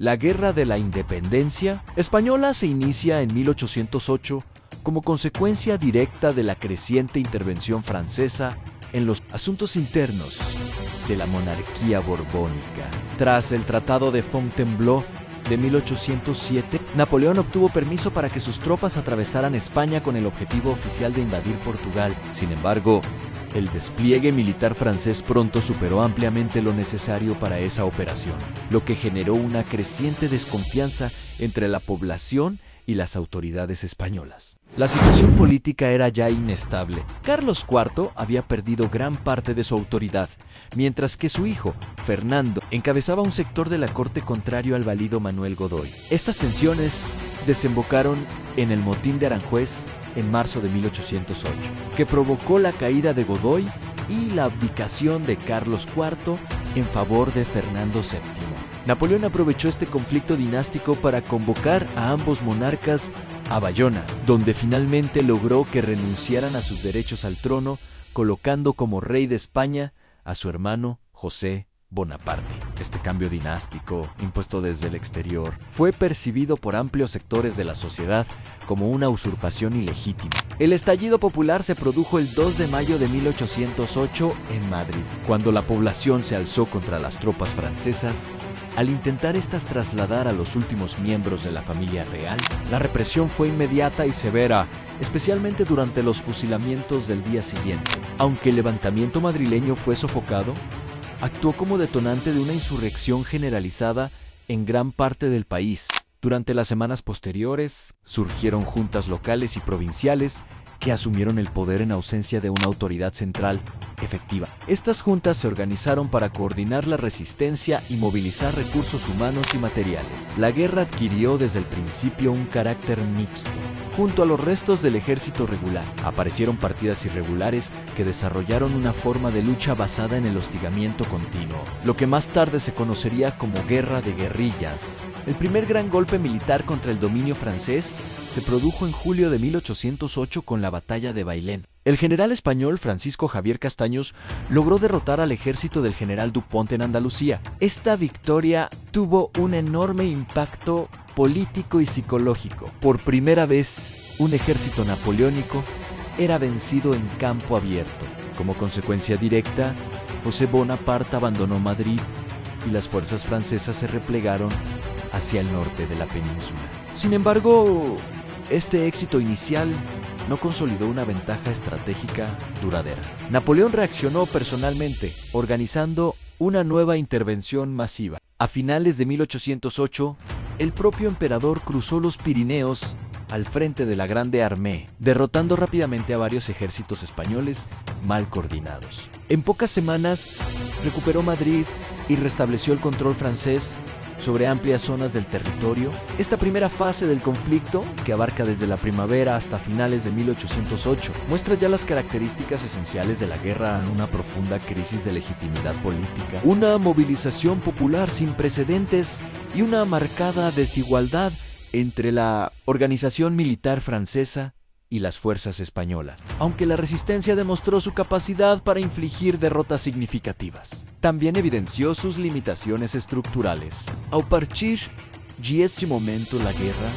La Guerra de la Independencia Española se inicia en 1808 como consecuencia directa de la creciente intervención francesa en los asuntos internos de la monarquía borbónica. Tras el Tratado de Fontainebleau de 1807, Napoleón obtuvo permiso para que sus tropas atravesaran España con el objetivo oficial de invadir Portugal. Sin embargo, el despliegue militar francés pronto superó ampliamente lo necesario para esa operación, lo que generó una creciente desconfianza entre la población y las autoridades españolas. La situación política era ya inestable. Carlos IV había perdido gran parte de su autoridad, mientras que su hijo, Fernando, encabezaba un sector de la corte contrario al valido Manuel Godoy. Estas tensiones desembocaron en el motín de Aranjuez en marzo de 1808, que provocó la caída de Godoy y la abdicación de Carlos IV en favor de Fernando VII. Napoleón aprovechó este conflicto dinástico para convocar a ambos monarcas a Bayona, donde finalmente logró que renunciaran a sus derechos al trono, colocando como rey de España a su hermano José Bonaparte. Este cambio dinástico, impuesto desde el exterior, fue percibido por amplios sectores de la sociedad como una usurpación ilegítima. El estallido popular se produjo el 2 de mayo de 1808 en Madrid, cuando la población se alzó contra las tropas francesas. Al intentar estas trasladar a los últimos miembros de la familia real, la represión fue inmediata y severa, especialmente durante los fusilamientos del día siguiente. Aunque el levantamiento madrileño fue sofocado, actuó como detonante de una insurrección generalizada en gran parte del país. Durante las semanas posteriores, surgieron juntas locales y provinciales que asumieron el poder en ausencia de una autoridad central efectiva. Estas juntas se organizaron para coordinar la resistencia y movilizar recursos humanos y materiales. La guerra adquirió desde el principio un carácter mixto. Junto a los restos del ejército regular, aparecieron partidas irregulares que desarrollaron una forma de lucha basada en el hostigamiento continuo, lo que más tarde se conocería como Guerra de Guerrillas. El primer gran golpe militar contra el dominio francés se produjo en julio de 1808 con la batalla de Bailén. El general español Francisco Javier Castaños logró derrotar al ejército del general Dupont en Andalucía. Esta victoria tuvo un enorme impacto político y psicológico. Por primera vez, un ejército napoleónico era vencido en campo abierto. Como consecuencia directa, José Bonaparte abandonó Madrid y las fuerzas francesas se replegaron hacia el norte de la península. Sin embargo, este éxito inicial no consolidó una ventaja estratégica duradera. Napoleón reaccionó personalmente, organizando una nueva intervención masiva. A finales de 1808, el propio emperador cruzó los Pirineos al frente de la Grande Armée, derrotando rápidamente a varios ejércitos españoles mal coordinados. En pocas semanas, recuperó Madrid y restableció el control francés sobre amplias zonas del territorio. Esta primera fase del conflicto, que abarca desde la primavera hasta finales de 1808, muestra ya las características esenciales de la guerra en una profunda crisis de legitimidad política, una movilización popular sin precedentes y una marcada desigualdad entre la organización militar francesa y las fuerzas españolas, aunque la resistencia demostró su capacidad para infligir derrotas significativas. También evidenció sus limitaciones estructurales. A partir de este momento, la guerra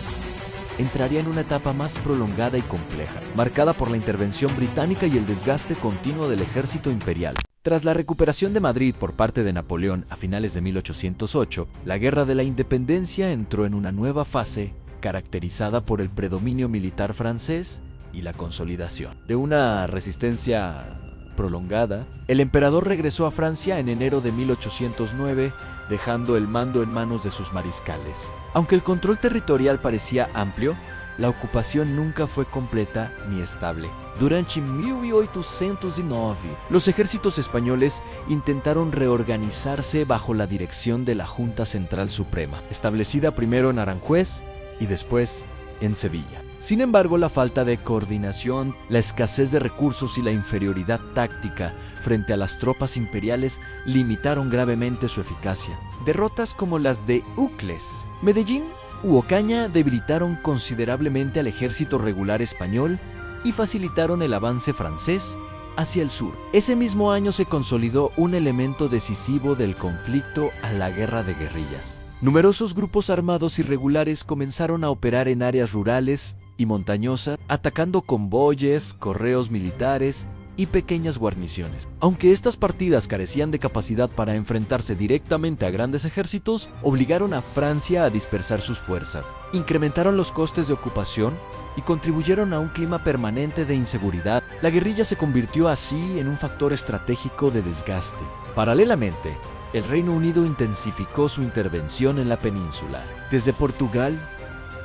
entraría en una etapa más prolongada y compleja, marcada por la intervención británica y el desgaste continuo del ejército imperial. Tras la recuperación de Madrid por parte de Napoleón a finales de 1808, la Guerra de la Independencia entró en una nueva fase caracterizada por el predominio militar francés y la consolidación de una resistencia prolongada. El emperador regresó a Francia en enero de 1809, dejando el mando en manos de sus mariscales. Aunque el control territorial parecía amplio, la ocupación nunca fue completa ni estable. Durante 1809, los ejércitos españoles intentaron reorganizarse bajo la dirección de la Junta Central Suprema, establecida primero en Aranjuez y después en Sevilla. Sin embargo, la falta de coordinación, la escasez de recursos y la inferioridad táctica frente a las tropas imperiales limitaron gravemente su eficacia. Derrotas como las de Ucles, Medellín u Ocaña debilitaron considerablemente al ejército regular español y facilitaron el avance francés hacia el sur. Ese mismo año se consolidó un elemento decisivo del conflicto a la Guerra de Guerrillas: Numerosos grupos armados irregulares comenzaron a operar en áreas rurales y montañosas, atacando convoyes, correos militares y pequeñas guarniciones. Aunque estas partidas carecían de capacidad para enfrentarse directamente a grandes ejércitos, obligaron a Francia a dispersar sus fuerzas, incrementaron los costes de ocupación y contribuyeron a un clima permanente de inseguridad. La guerrilla se convirtió así en un factor estratégico de desgaste. Paralelamente, el Reino Unido intensificó su intervención en la península. Desde Portugal,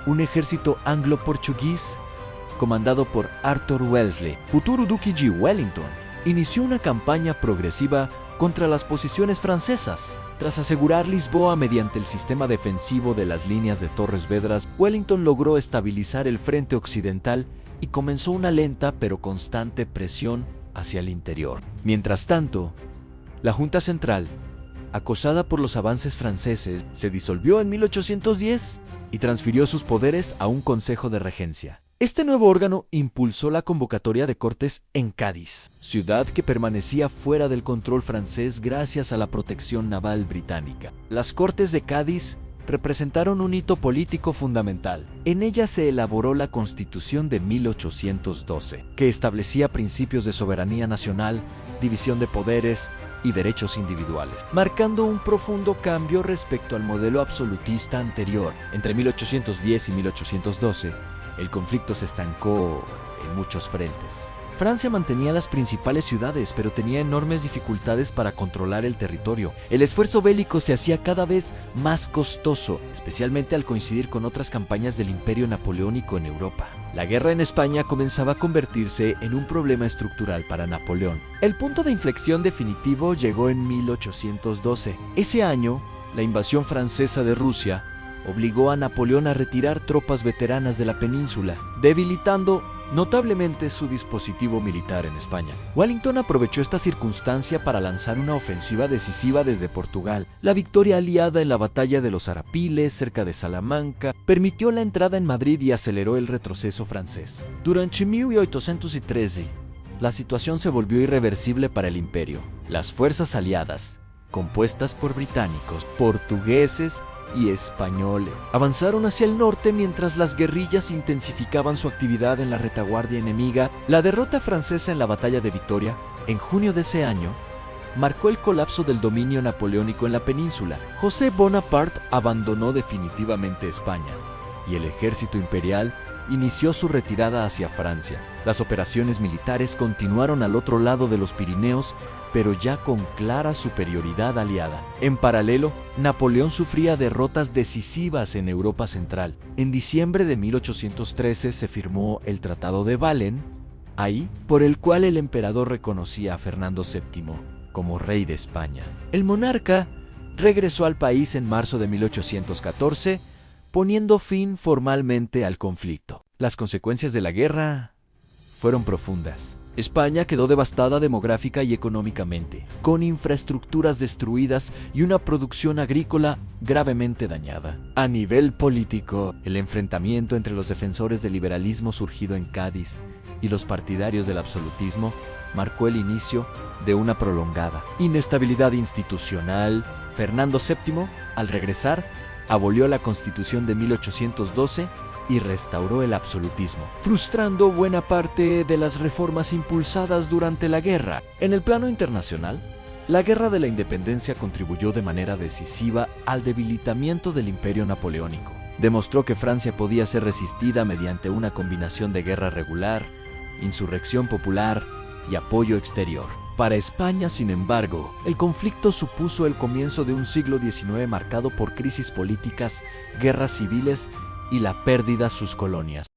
un ejército anglo-portugués, comandado por Arthur Wellesley, futuro duque de Wellington, inició una campaña progresiva contra las posiciones francesas. Tras asegurar Lisboa mediante el sistema defensivo de las líneas de Torres Vedras, Wellington logró estabilizar el frente occidental y comenzó una lenta pero constante presión hacia el interior. Mientras tanto, la Junta Central, acosada por los avances franceses, se disolvió en 1810 y transfirió sus poderes a un Consejo de Regencia. Este nuevo órgano impulsó la convocatoria de cortes en Cádiz, ciudad que permanecía fuera del control francés gracias a la protección naval británica. Las Cortes de Cádiz representaron un hito político fundamental. En ella se elaboró la Constitución de 1812, que establecía principios de soberanía nacional, división de poderes y derechos individuales, marcando un profundo cambio respecto al modelo absolutista anterior. Entre 1810 y 1812, el conflicto se estancó en muchos frentes. Francia mantenía las principales ciudades, pero tenía enormes dificultades para controlar el territorio. El esfuerzo bélico se hacía cada vez más costoso, especialmente al coincidir con otras campañas del Imperio Napoleónico en Europa. La guerra en España comenzaba a convertirse en un problema estructural para Napoleón. El punto de inflexión definitivo llegó en 1812. Ese año, la invasión francesa de Rusia obligó a Napoleón a retirar tropas veteranas de la península, debilitando notablemente su dispositivo militar en España. Wellington aprovechó esta circunstancia para lanzar una ofensiva decisiva desde Portugal. La victoria aliada en la batalla de los Arapiles, cerca de Salamanca, permitió la entrada en Madrid y aceleró el retroceso francés. Durante 1813, la situación se volvió irreversible para el imperio. Las fuerzas aliadas, compuestas por británicos, portugueses y españoles, avanzaron hacia el norte mientras las guerrillas intensificaban su actividad en la retaguardia enemiga. La derrota francesa en la batalla de Vitoria, en junio de ese año, marcó el colapso del dominio napoleónico en la península. José Bonaparte abandonó definitivamente España y el ejército imperial inició su retirada hacia Francia. Las operaciones militares continuaron al otro lado de los Pirineos, pero ya con clara superioridad aliada. En paralelo, Napoleón sufría derrotas decisivas en Europa Central. En diciembre de 1813 se firmó el Tratado de Valen, por el cual el emperador reconocía a Fernando VII como rey de España. El monarca regresó al país en marzo de 1814, poniendo fin formalmente al conflicto. Las consecuencias de la guerra fueron profundas. España quedó devastada demográfica y económicamente, con infraestructuras destruidas y una producción agrícola gravemente dañada. A nivel político, el enfrentamiento entre los defensores del liberalismo surgido en Cádiz y los partidarios del absolutismo marcó el inicio de una prolongada inestabilidad institucional. Fernando VII, al regresar, abolió la Constitución de 1812 y restauró el absolutismo, frustrando buena parte de las reformas impulsadas durante la guerra. En el plano internacional, la Guerra de la Independencia contribuyó de manera decisiva al debilitamiento del Imperio Napoleónico. Demostró que Francia podía ser resistida mediante una combinación de guerra regular, insurrección popular y apoyo exterior. Para España, sin embargo, el conflicto supuso el comienzo de un siglo XIX marcado por crisis políticas, guerras civiles y la pérdida de sus colonias.